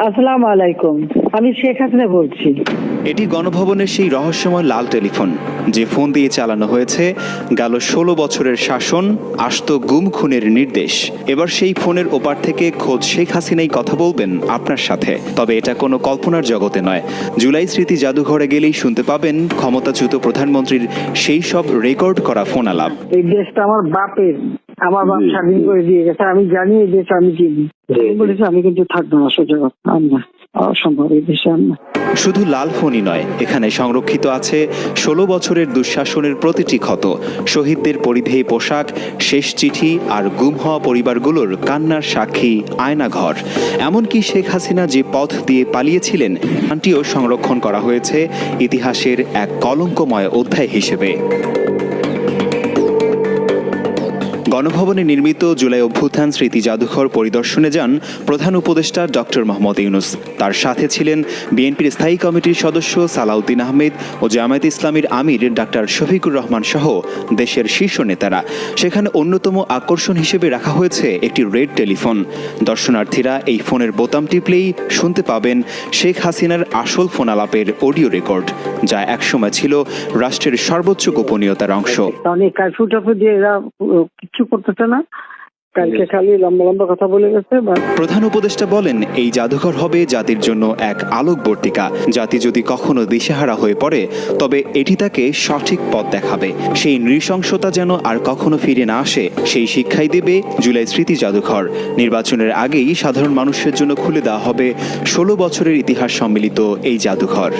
আসসালামু আলাইকুম, আমি শেখ হাসিনা বলছি। এটি গণভবনের সেই রহস্যময় লাল টেলিফোন, যে ফোন দিয়ে চালানো হয়েছে গেল 16 বছরের শাসন, আস্ত গুম খুনের নির্দেশ। এবার সেই ফোনের ওপার থেকে খোদ শেখ হাসিনাই কথা বলবেন আপনার সাথে। তবে এটা কোনো কল্পনার জগতে নয়। জুলাই স্মৃতি জাদুঘরে গেলেই শুনতে পাবেন ক্ষমতাচ্যুত প্রধানমন্ত্রীর সেই সব রেকর্ড করা ফোন আলাপ। এই দেশটা আমার বাপের, আমার বাপ স্বাধীন করে দিয়ে গেছে। আমি জানি এই দেশ আমি চিনি। বলেছি আমি কিন্তু থাকবো না, সোজা কথা। আমরা অসম্ভব এই দেশে আমরা। শুধু লাল ফোনই নয়, এখানে সংরক্ষিত আছে 16 বছরের দুঃশাসনের প্রতিটি ক্ষত, শহীদদের পরিধেয়ী পোশাক, শেষ চিঠি আর গুম হওয়া পরিবারগুলোর কান্নার সাক্ষী আয়নাঘর। এমনকি শেখ হাসিনা যে পথ দিয়ে পালিয়েছিলেন তাটিও সংরক্ষণ করা হয়েছে ইতিহাসের এক কলঙ্কময় অধ্যায় হিসেবে। গণভবনে নির্মিত জুলাই অভ্যুত্থান স্মৃতি জাদুঘর পরিদর্শনে যান প্রধান উপদেষ্টা ডক্টর মোহাম্মদ ইউনূস। তার সাথে ছিলেন বিএনপির স্থায়ী কমিটির সদস্য সালাউদ্দিন আহমেদ ও জামায়াত ইসলামীর আমির ডাক্তার শফিকুর রহমান সহ দেশের শীর্ষ নেতারা। সেখানে অন্যতম আকর্ষণ হিসেবে রাখা হয়েছে একটি রেড টেলিফোন। দর্শনার্থীরা এই ফোনের বোতাম টিপলেই শুনতে পাবেন শেখ হাসিনার আসল ফোন আলাপের অডিও রেকর্ড, যা একসময় ছিল রাষ্ট্রের সর্বোচ্চ গোপনীয়তার অংশ। অনেক কারফিউ টাফিউ দিয়ে এরা কিছু করতেছে না, কালকে খালি লম্বা লম্বা কথা বলে গেছে। প্রধান উপদেষ্টা বলেন, এই জাদুঘর হবে জাতির জন্য এক আলোকবর্তিকা। জাতি যদি কখনো দিশেহারা হয়ে পড়ে, তবে এটি তাকে সঠিক পথ দেখাবে। সেই নৃশংসতা যেন আর কখনো ফিরে না আসে, সেই শিক্ষাই দেবে জুলাই স্মৃতি জাদুঘর। নির্বাচনের আগেই সাধারণ মানুষের জন্য খুলে দেওয়া হবে 16 বছরের ইতিহাস সম্মিলিত এই জাদুঘর।